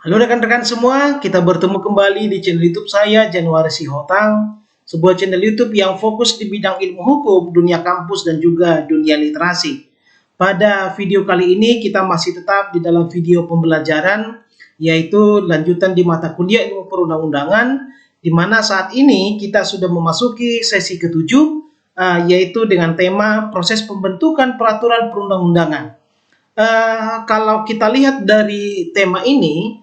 Halo rekan-rekan semua, kita bertemu kembali di channel YouTube saya, Januari Sihotang, sebuah channel YouTube yang fokus di bidang ilmu hukum, dunia kampus, dan juga dunia literasi. Pada video kali ini, kita masih tetap di dalam video pembelajaran, yaitu lanjutan di mata kuliah ilmu perundang-undangan, di mana saat ini kita sudah memasuki sesi ketujuh, yaitu dengan tema proses pembentukan peraturan perundang-undangan. Kalau kita lihat dari tema ini,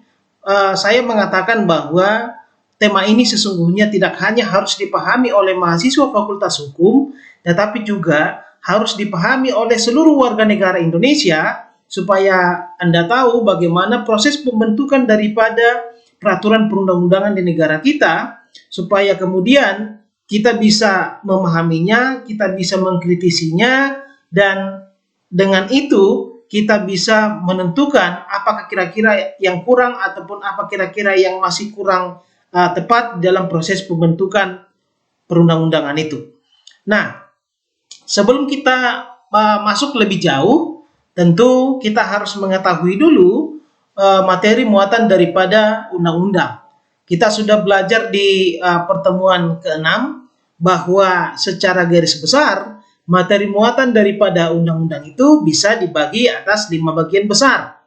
saya mengatakan bahwa tema ini sesungguhnya tidak hanya harus dipahami oleh mahasiswa Fakultas Hukum, tetapi juga harus dipahami oleh seluruh warga negara Indonesia supaya Anda tahu bagaimana proses pembentukan daripada peraturan perundang-undangan di negara kita, supaya kemudian kita bisa memahaminya, kita bisa mengkritisinya, dan dengan itu kita bisa menentukan apakah kira-kira yang kurang ataupun apa kira-kira yang masih kurang tepat dalam proses pembentukan perundang-undangan itu. Nah, sebelum kita masuk lebih jauh, tentu kita harus mengetahui dulu materi muatan daripada undang-undang. Kita sudah belajar di pertemuan ke-6 bahwa secara garis besar materi muatan daripada undang-undang itu bisa dibagi atas 5 bagian besar.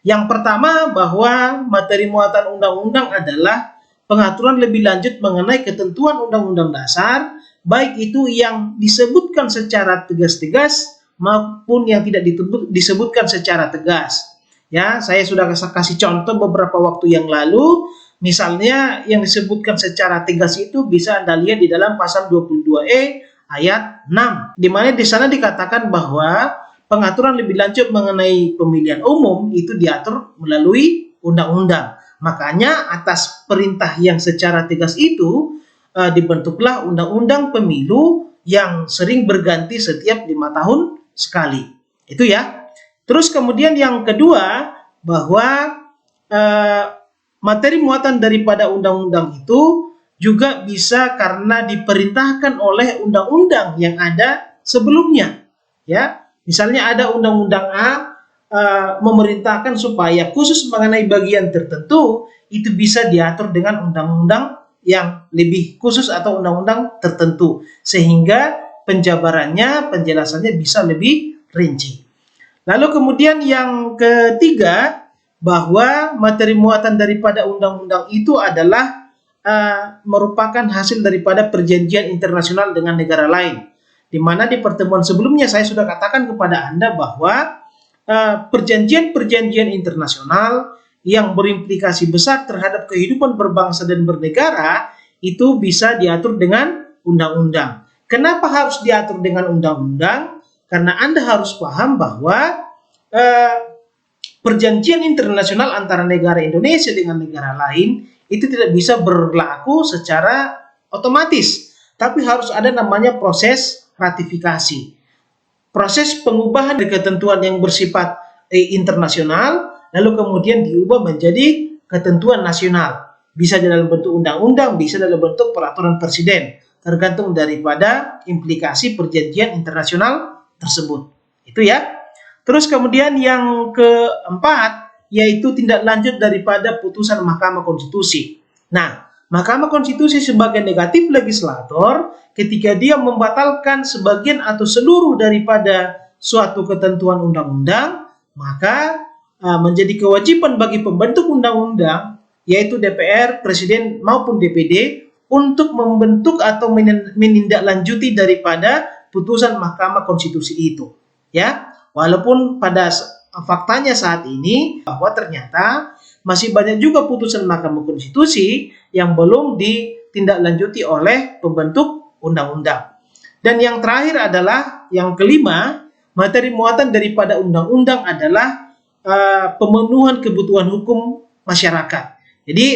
Yang pertama, bahwa materi muatan undang-undang adalah pengaturan lebih lanjut mengenai ketentuan undang-undang dasar, baik itu yang disebutkan secara tegas-tegas maupun yang tidak disebutkan secara tegas. Ya, saya sudah kasih contoh beberapa waktu yang lalu. Misalnya yang disebutkan secara tegas itu bisa Anda lihat di dalam pasal 22E ayat 6, di mana di sana dikatakan bahwa pengaturan lebih lanjut mengenai pemilihan umum itu diatur melalui undang-undang. Makanya atas perintah yang secara tegas itu dibentuklah undang-undang pemilu yang sering berganti setiap 5 tahun sekali. Itu ya. Terus kemudian yang kedua, bahwa materi muatan daripada undang-undang itu juga bisa karena diperintahkan oleh undang-undang yang ada sebelumnya. Ya, misalnya ada undang-undang A memerintahkan supaya khusus mengenai bagian tertentu itu bisa diatur dengan undang-undang yang lebih khusus atau undang-undang tertentu, sehingga penjabarannya, penjelasannya bisa lebih rinci. Lalu kemudian yang ketiga, bahwa materi muatan daripada undang-undang itu adalah merupakan hasil daripada perjanjian internasional dengan negara lain. Di mana di pertemuan sebelumnya saya sudah katakan kepada Anda bahwa perjanjian-perjanjian internasional yang berimplikasi besar terhadap kehidupan berbangsa dan bernegara itu bisa diatur dengan undang-undang. Kenapa harus diatur dengan undang-undang? Karena Anda harus paham bahwa perjanjian internasional antara negara Indonesia dengan negara lain itu tidak bisa berlaku secara otomatis, tapi harus ada namanya proses ratifikasi. Proses pengubahan dari ketentuan yang bersifat internasional, lalu kemudian diubah menjadi ketentuan nasional. Bisa dalam bentuk undang-undang, bisa dalam bentuk peraturan presiden, tergantung daripada implikasi perjanjian internasional tersebut. Itu ya. Terus kemudian yang keempat, yaitu tindak lanjut daripada putusan Mahkamah Konstitusi. Nah, Mahkamah Konstitusi sebagai negatif legislator, ketika dia membatalkan sebagian atau seluruh daripada suatu ketentuan undang-undang, maka menjadi kewajiban bagi pembentuk undang-undang, yaitu DPR, Presiden maupun DPD, untuk membentuk atau menindaklanjuti daripada putusan Mahkamah Konstitusi itu. Ya, walaupun pada faktanya saat ini bahwa ternyata masih banyak juga putusan Mahkamah Konstitusi yang belum ditindaklanjuti oleh pembentuk undang-undang. Dan yang terakhir adalah yang kelima, materi muatan daripada undang-undang adalah pemenuhan kebutuhan hukum masyarakat. Jadi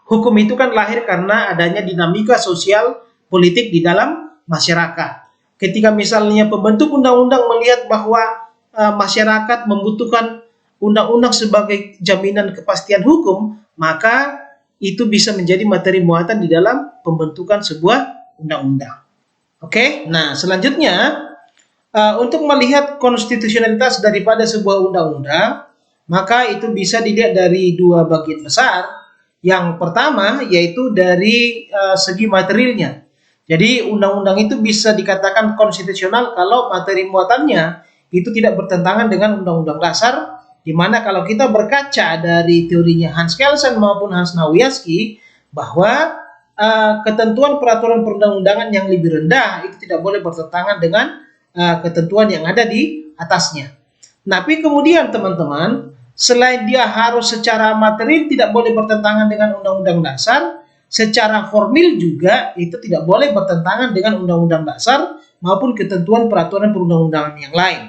hukum itu kan lahir karena adanya dinamika sosial politik di dalam masyarakat. Ketika misalnya pembentuk undang-undang melihat bahwa masyarakat membutuhkan undang-undang sebagai jaminan kepastian hukum, maka itu bisa menjadi materi muatan di dalam pembentukan sebuah undang-undang. Oke, nah selanjutnya untuk melihat konstitusionalitas daripada sebuah undang-undang, maka itu bisa dilihat dari dua bagian besar. Yang pertama yaitu dari segi materialnya. Jadi undang-undang itu bisa dikatakan konstitusional kalau materi muatannya itu tidak bertentangan dengan undang-undang dasar, di mana kalau kita berkaca dari teorinya Hans Kelsen maupun Hans Nawiaski, bahwa ketentuan peraturan perundang-undangan yang lebih rendah itu tidak boleh bertentangan dengan ketentuan yang ada di atasnya. Tapi kemudian teman-teman, selain dia harus secara material tidak boleh bertentangan dengan undang-undang dasar, secara formil juga itu tidak boleh bertentangan dengan undang-undang dasar maupun ketentuan peraturan perundang-undangan yang lain.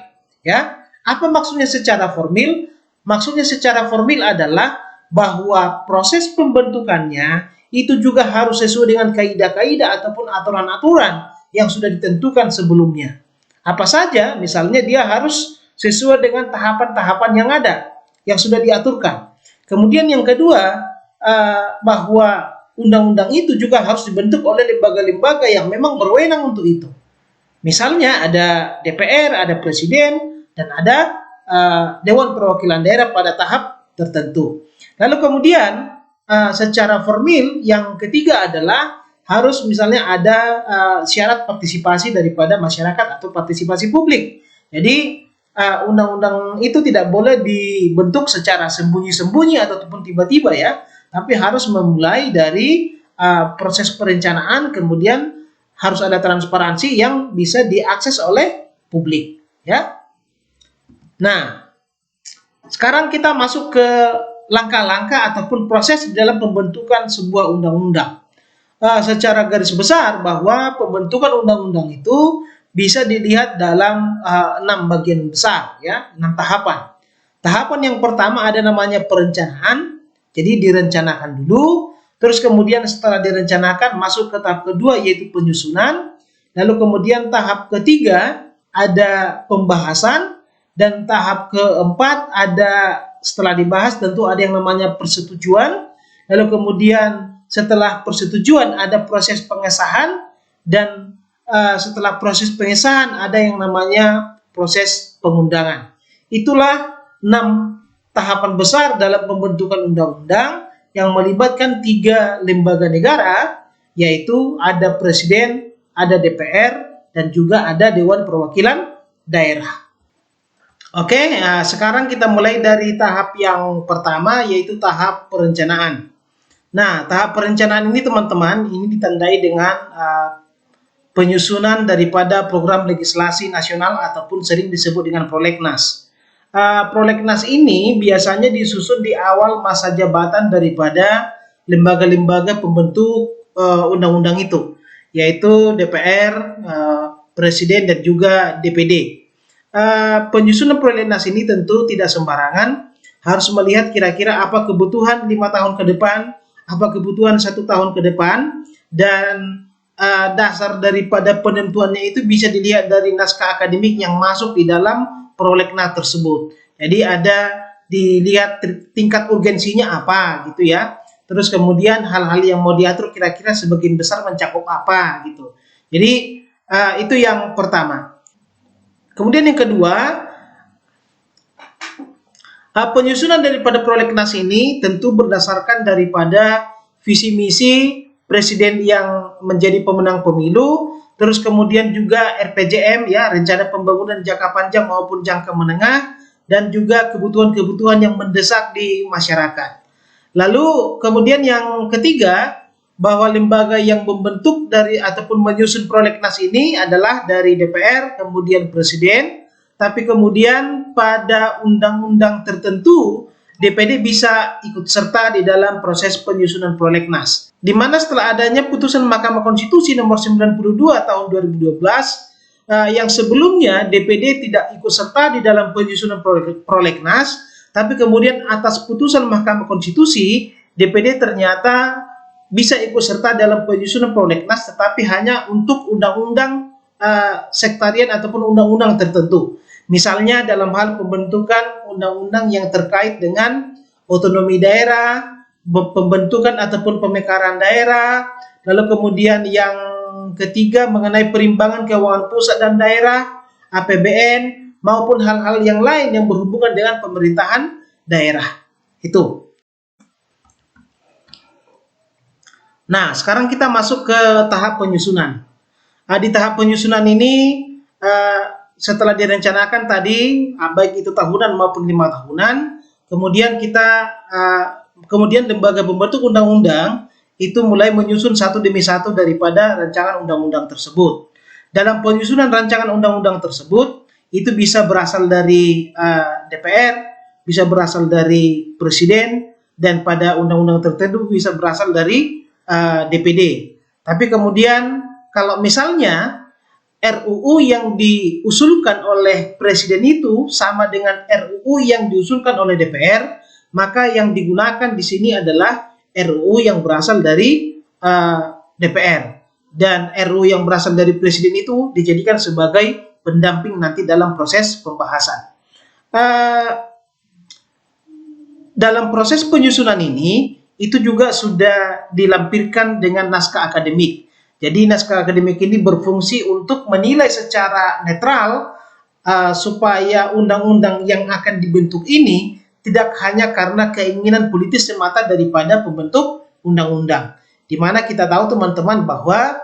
Ya, apa maksudnya secara formil? Maksudnya secara formil adalah bahwa proses pembentukannya itu juga harus sesuai dengan kaidah-kaidah ataupun aturan-aturan yang sudah ditentukan sebelumnya. Apa saja? Misalnya dia harus sesuai dengan tahapan-tahapan yang ada, yang sudah diaturkan. Kemudian yang kedua, bahwa undang-undang itu juga harus dibentuk oleh lembaga-lembaga yang memang berwenang untuk itu. Misalnya ada DPR, ada Presiden, dan ada Dewan Perwakilan Daerah pada tahap tertentu. Lalu kemudian secara formil yang ketiga adalah harus misalnya ada syarat partisipasi daripada masyarakat atau partisipasi publik. Jadi undang-undang itu tidak boleh dibentuk secara sembunyi-sembunyi ataupun tiba-tiba ya, tapi harus memulai dari proses perencanaan, kemudian harus ada transparansi yang bisa diakses oleh publik ya. Nah, sekarang kita masuk ke langkah-langkah ataupun proses dalam pembentukan sebuah undang-undang. Secara garis besar bahwa pembentukan undang-undang itu bisa dilihat dalam 6 bagian besar ya, 6 tahapan. Tahapan yang pertama ada namanya perencanaan. Jadi direncanakan dulu, terus kemudian setelah direncanakan masuk ke tahap kedua yaitu penyusunan. Lalu kemudian tahap ketiga ada pembahasan, dan tahap keempat ada setelah dibahas tentu ada yang namanya persetujuan. Lalu kemudian setelah persetujuan ada proses pengesahan, dan setelah proses pengesahan ada yang namanya proses pengundangan. Itulah 6 tahapan besar dalam pembentukan undang-undang yang melibatkan 3 lembaga negara, yaitu ada Presiden, ada DPR, dan juga ada Dewan Perwakilan Daerah. Oke, sekarang kita mulai dari tahap yang pertama yaitu tahap perencanaan. Nah, tahap perencanaan ini teman-teman, ini ditandai dengan penyusunan daripada program legislasi nasional ataupun sering disebut dengan prolegnas. Prolegnas ini biasanya disusun di awal masa jabatan daripada lembaga-lembaga pembentuk undang-undang itu, yaitu DPR, Presiden, dan juga DPD. Penyusunan prolegnas ini tentu tidak sembarangan, harus melihat kira-kira apa kebutuhan 5 tahun ke depan, apa kebutuhan 1 tahun ke depan, dan dasar daripada penentuannya itu bisa dilihat dari naskah akademik yang masuk di dalam prolegnas tersebut. Jadi ada dilihat tingkat urgensinya apa gitu ya. Terus kemudian hal-hal yang mau diatur kira-kira sebagian besar mencakup apa gitu. Jadi itu yang pertama. Kemudian yang kedua, penyusunan daripada prolegnas ini tentu berdasarkan daripada visi misi presiden yang menjadi pemenang pemilu, terus kemudian juga RPJM ya, rencana pembangunan jangka panjang maupun jangka menengah, dan juga kebutuhan-kebutuhan yang mendesak di masyarakat. Lalu kemudian yang ketiga, bahwa lembaga yang membentuk dari ataupun menyusun prolegnas ini adalah dari DPR, kemudian Presiden, tapi kemudian pada undang-undang tertentu DPD bisa ikut serta di dalam proses penyusunan prolegnas. Di mana setelah adanya putusan Mahkamah Konstitusi nomor 92 tahun 2012 yang sebelumnya DPD tidak ikut serta di dalam penyusunan prolegnas, tapi kemudian atas putusan Mahkamah Konstitusi DPD ternyata bisa ikut serta dalam penyusunan prolegnas, tetapi hanya untuk undang-undang sektarian ataupun undang-undang tertentu. Misalnya dalam hal pembentukan undang-undang yang terkait dengan otonomi daerah, pembentukan ataupun pemekaran daerah, lalu kemudian yang ketiga mengenai perimbangan keuangan pusat dan daerah, APBN, maupun hal-hal yang lain yang berhubungan dengan pemerintahan daerah. Itu. Nah, sekarang kita masuk ke tahap penyusunan. Di tahap penyusunan ini, setelah direncanakan tadi, baik itu tahunan maupun 5 tahunan, kemudian lembaga pembentuk undang-undang itu mulai menyusun satu demi satu daripada rancangan undang-undang tersebut. Dalam penyusunan rancangan undang-undang tersebut, itu bisa berasal dari DPR, bisa berasal dari Presiden, dan pada undang-undang tertentu bisa berasal dari DPD. Tapi kemudian kalau misalnya RUU yang diusulkan oleh Presiden itu sama dengan RUU yang diusulkan oleh DPR, maka yang digunakan di sini adalah RUU yang berasal dari DPR. Dan RUU yang berasal dari Presiden itu dijadikan sebagai pendamping nanti dalam proses pembahasan. Dalam proses penyusunan ini, itu juga sudah dilampirkan dengan naskah akademik. Jadi naskah akademik ini berfungsi untuk menilai secara netral supaya undang-undang yang akan dibentuk ini tidak hanya karena keinginan politis semata daripada pembentuk undang-undang. Di mana kita tahu teman-teman bahwa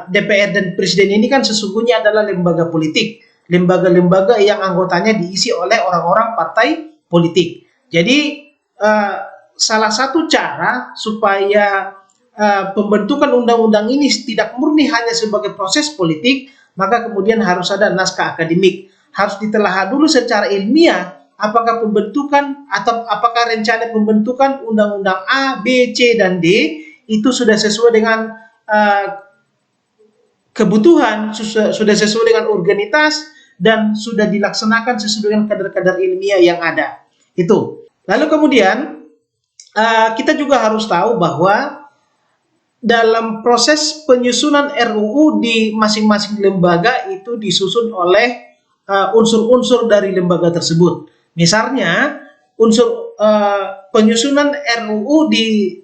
DPR dan Presiden ini kan sesungguhnya adalah lembaga politik, lembaga-lembaga yang anggotanya diisi oleh orang-orang partai politik. Jadi salah satu cara supaya pembentukan undang-undang ini tidak murni hanya sebagai proses politik, maka kemudian harus ada naskah akademik. Harus ditelaah dulu secara ilmiah apakah pembentukan atau apakah rencana pembentukan undang-undang A, B, C, dan D itu sudah sesuai dengan kebutuhan, sudah sesuai dengan urgenitas, dan sudah dilaksanakan sesuai dengan kadar-kadar ilmiah yang ada. Itu. Lalu kemudian kita juga harus tahu bahwa dalam proses penyusunan RUU di masing-masing lembaga itu disusun oleh unsur-unsur dari lembaga tersebut. Misalnya, unsur penyusunan RUU di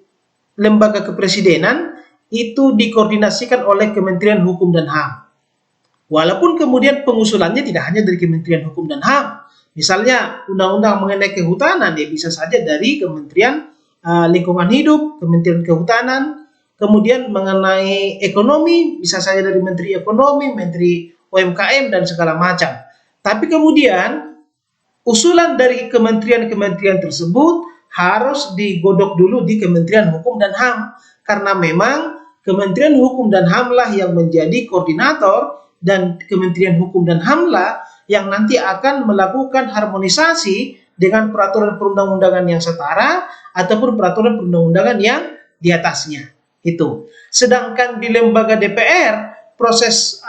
lembaga kepresidenan itu dikoordinasikan oleh Kementerian Hukum dan HAM. Walaupun kemudian pengusulannya tidak hanya dari Kementerian Hukum dan HAM. Misalnya undang-undang mengenai kehutanan ya bisa saja dari Kementerian Lingkungan Hidup, Kementerian Kehutanan, kemudian mengenai ekonomi bisa saja dari Menteri Ekonomi, Menteri UMKM dan segala macam. Tapi kemudian usulan dari kementerian-kementerian tersebut harus digodok dulu di Kementerian Hukum dan HAM karena memang Kementerian Hukum dan HAM lah yang menjadi koordinator dan Kementerian Hukum dan HAM lah yang nanti akan melakukan harmonisasi dengan peraturan perundang-undangan yang setara ataupun peraturan perundang-undangan yang di atasnya. Itu. Sedangkan di lembaga DPR, proses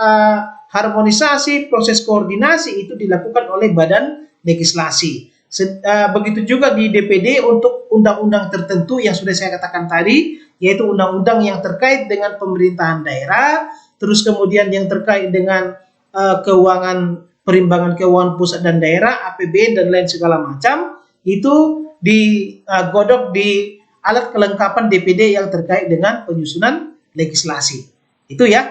harmonisasi, proses koordinasi itu dilakukan oleh badan legislasi. Begitu juga di DPD untuk undang-undang tertentu yang sudah saya katakan tadi, yaitu undang-undang yang terkait dengan pemerintahan daerah, terus kemudian yang terkait dengan keuangan, perimbangan keuangan pusat dan daerah, APBN dan lain segala macam, itu digodok di alat kelengkapan DPD yang terkait dengan penyusunan legislasi. Itu ya.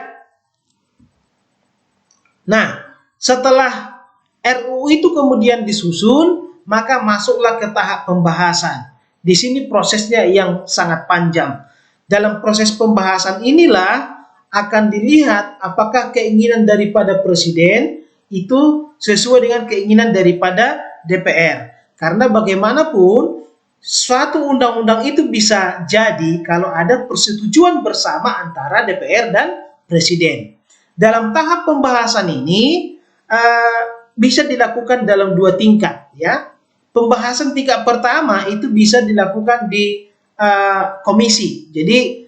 Nah, setelah RUU itu kemudian disusun, maka masuklah ke tahap pembahasan. Di sini prosesnya yang sangat panjang. Dalam proses pembahasan inilah akan dilihat apakah keinginan daripada Presiden itu sesuai dengan keinginan daripada DPR. Karena bagaimanapun suatu undang-undang itu bisa jadi kalau ada persetujuan bersama antara DPR dan Presiden. Dalam tahap pembahasan ini bisa dilakukan dalam 2 tingkat ya. Pembahasan tingkat pertama itu bisa dilakukan di komisi. Jadi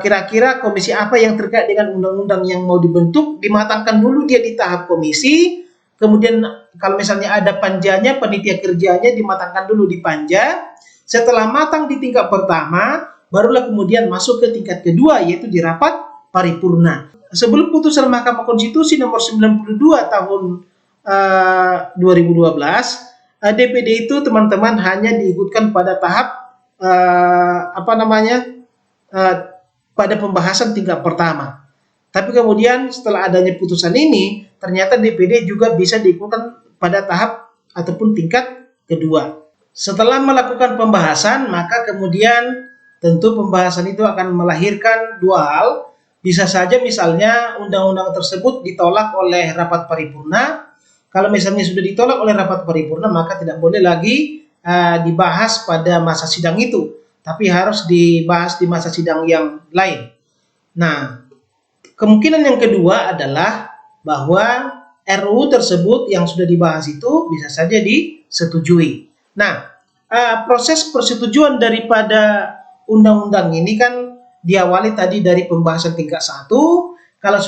kira-kira komisi apa yang terkait dengan undang-undang yang mau dibentuk, dimatangkan dulu dia di tahap komisi, kemudian kalau misalnya ada panjanya, panitia kerjanya dimatangkan dulu di panja. Setelah matang di tingkat pertama, barulah kemudian masuk ke tingkat kedua, yaitu di rapat paripurna. Sebelum putusan Mahkamah Konstitusi nomor 92 tahun 2012, DPD itu teman-teman hanya diikutkan pada tahap pada pembahasan tingkat pertama. Tapi kemudian setelah adanya putusan ini, ternyata DPD juga bisa diikutkan pada tahap ataupun tingkat kedua. Setelah melakukan pembahasan, maka kemudian tentu pembahasan itu akan melahirkan dua hal. Bisa saja misalnya undang-undang tersebut ditolak oleh rapat paripurna. Kalau misalnya sudah ditolak oleh rapat paripurna, maka tidak boleh lagi dibahas pada masa sidang itu, tapi harus dibahas di masa sidang yang lain. Nah, kemungkinan yang kedua adalah bahwa RUU tersebut yang sudah dibahas itu bisa saja disetujui. Nah, proses persetujuan daripada undang-undang ini kan diawali tadi dari pembahasan tingkat 1. Kalau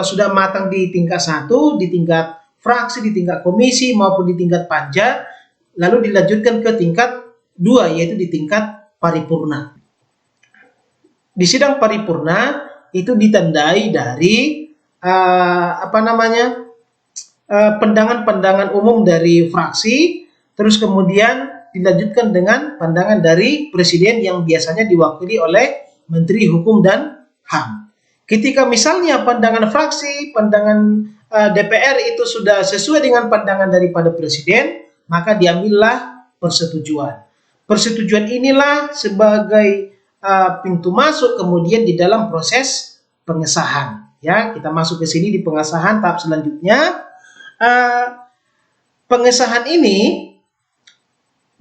sudah matang di tingkat 1, di tingkat fraksi, di tingkat komisi maupun di tingkat panja, lalu dilanjutkan ke tingkat 2, yaitu di tingkat paripurna. Di sidang paripurna itu ditandai dari pandangan-pandangan umum dari fraksi, terus kemudian dilanjutkan dengan pandangan dari presiden yang biasanya diwakili oleh Menteri Hukum dan HAM. Ketika misalnya pandangan fraksi, pandangan DPR itu sudah sesuai dengan pandangan daripada presiden, maka diambillah persetujuan. Persetujuan inilah sebagai pintu masuk kemudian di dalam proses pengesahan. Ya, kita masuk ke sini di pengesahan tahap selanjutnya. Pengesahan ini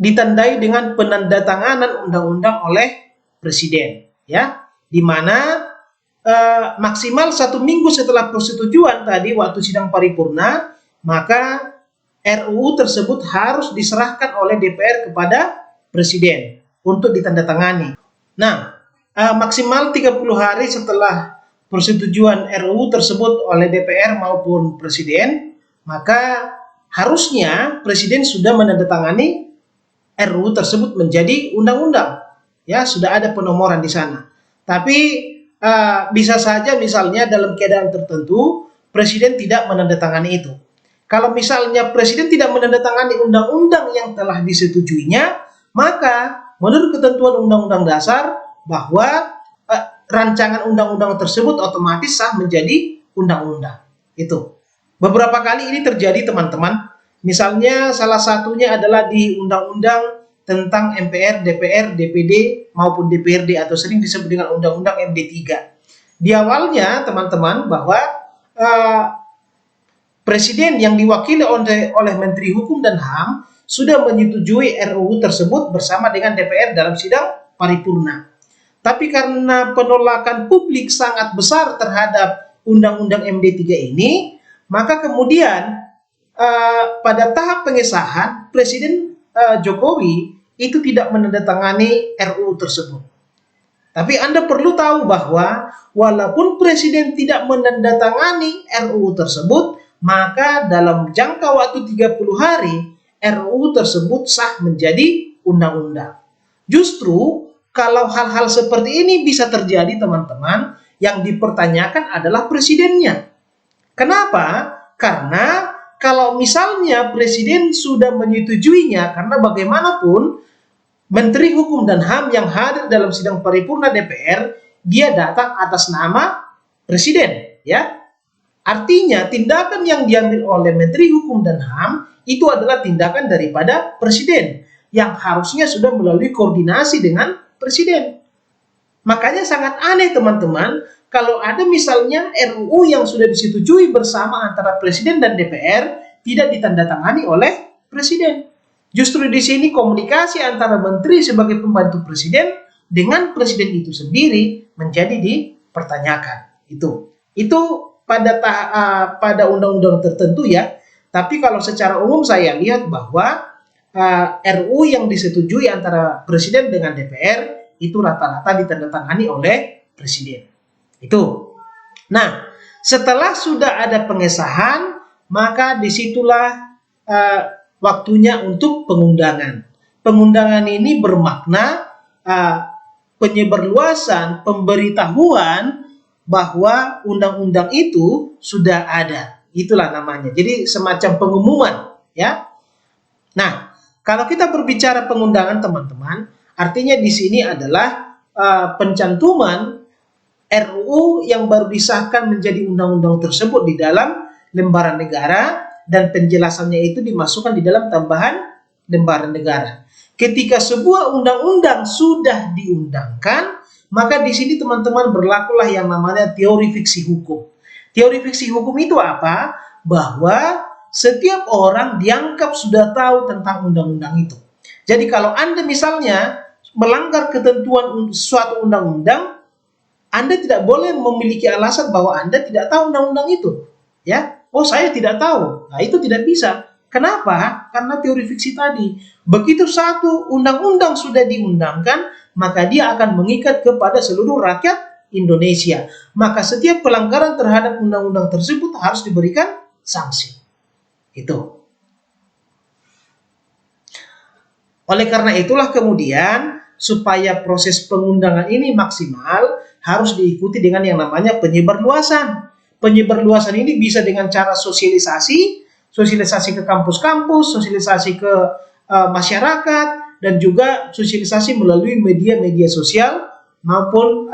ditandai dengan penandatanganan undang-undang oleh presiden, ya, di mana maksimal 1 minggu setelah persetujuan tadi waktu sidang paripurna, maka RUU tersebut harus diserahkan oleh DPR kepada presiden untuk ditandatangani. Nah, maksimal 30 hari setelah persetujuan RUU tersebut oleh DPR maupun presiden, maka harusnya presiden sudah menandatangani RUU tersebut menjadi undang-undang. Ya, sudah ada penomoran di sana. Tapi bisa saja misalnya dalam keadaan tertentu presiden tidak menandatangani itu. Kalau misalnya presiden tidak menandatangani undang-undang yang telah disetujuinya, maka menurut ketentuan Undang-Undang Dasar bahwa rancangan undang-undang tersebut otomatis sah menjadi undang-undang. Itu. Beberapa kali ini terjadi, teman-teman. Misalnya salah satunya adalah di undang-undang tentang MPR, DPR, DPD maupun DPRD atau sering disebut dengan undang-undang MD3. Di awalnya, teman-teman, bahwa presiden yang diwakili oleh Menteri Hukum dan HAM sudah menyetujui RUU tersebut bersama dengan DPR dalam sidang paripurna. Tapi karena penolakan publik sangat besar terhadap Undang-Undang MD3 ini, maka kemudian pada tahap pengesahan Presiden Jokowi itu tidak menandatangani RUU tersebut. Tapi Anda perlu tahu bahwa walaupun Presiden tidak menandatangani RUU tersebut, maka dalam jangka waktu 30 hari RUU tersebut sah menjadi undang-undang. Justru kalau hal-hal seperti ini bisa terjadi, teman-teman, yang dipertanyakan adalah presidennya. Kenapa? Karena kalau misalnya presiden sudah menyetujuinya, karena bagaimanapun Menteri Hukum dan HAM yang hadir dalam sidang paripurna DPR, dia datang atas nama presiden, ya. Artinya tindakan yang diambil oleh Menteri Hukum dan HAM itu adalah tindakan daripada presiden yang harusnya sudah melalui koordinasi dengan presiden. Makanya sangat aneh, teman-teman, kalau ada misalnya RUU yang sudah disetujui bersama antara presiden dan DPR tidak ditandatangani oleh presiden. Justru di sini komunikasi antara menteri sebagai pembantu presiden dengan presiden itu sendiri menjadi dipertanyakan. Itu pada undang-undang tertentu, ya. Tapi kalau secara umum saya lihat bahwa RUU yang disetujui antara presiden dengan DPR itu rata-rata ditandatangani oleh presiden. Itu. Nah, setelah sudah ada pengesahan, maka disitulah waktunya untuk pengundangan. Pengundangan ini bermakna penyebarluasan, pemberitahuan bahwa undang-undang itu sudah ada. Itulah namanya. Jadi semacam pengumuman, ya. Nah, kalau kita berbicara pengundangan, teman-teman, artinya di sini adalah pencantuman RUU yang baru disahkan menjadi undang-undang tersebut di dalam lembaran negara dan penjelasannya itu dimasukkan di dalam tambahan lembaran negara. Ketika sebuah undang-undang sudah diundangkan, maka di sini teman-teman berlakulah yang namanya teori fiksi hukum. Teori fiksi hukum itu apa? Bahwa setiap orang dianggap sudah tahu tentang undang-undang itu. Jadi kalau Anda misalnya melanggar ketentuan suatu undang-undang, Anda tidak boleh memiliki alasan bahwa Anda tidak tahu undang-undang itu. Ya, oh saya tidak tahu. Nah, itu tidak bisa. Kenapa? Karena teori fiksi tadi. Begitu satu undang-undang sudah diundangkan, maka dia akan mengikat kepada seluruh rakyat Indonesia. Maka setiap pelanggaran terhadap undang-undang tersebut harus diberikan sanksi. Itu. Oleh karena itulah kemudian supaya proses pengundangan ini maksimal harus diikuti dengan yang namanya penyebarluasan. Penyebarluasan ini bisa dengan cara sosialisasi ke kampus-kampus, sosialisasi ke masyarakat, dan juga sosialisasi melalui media-media sosial maupun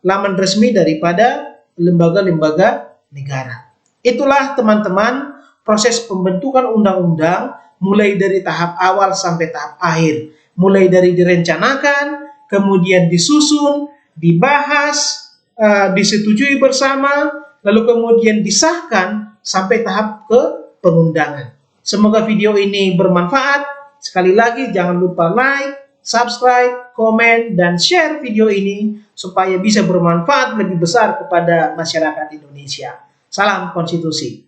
laman resmi daripada lembaga-lembaga negara. Itulah teman-teman proses pembentukan undang-undang mulai dari tahap awal sampai tahap akhir. Mulai dari direncanakan, kemudian disusun, dibahas, disetujui bersama, lalu kemudian disahkan sampai tahap ke pengundangan. Semoga video ini bermanfaat. Sekali lagi jangan lupa like, subscribe, komen, dan share video ini supaya bisa bermanfaat lebih besar kepada masyarakat Indonesia. Salam konstitusi.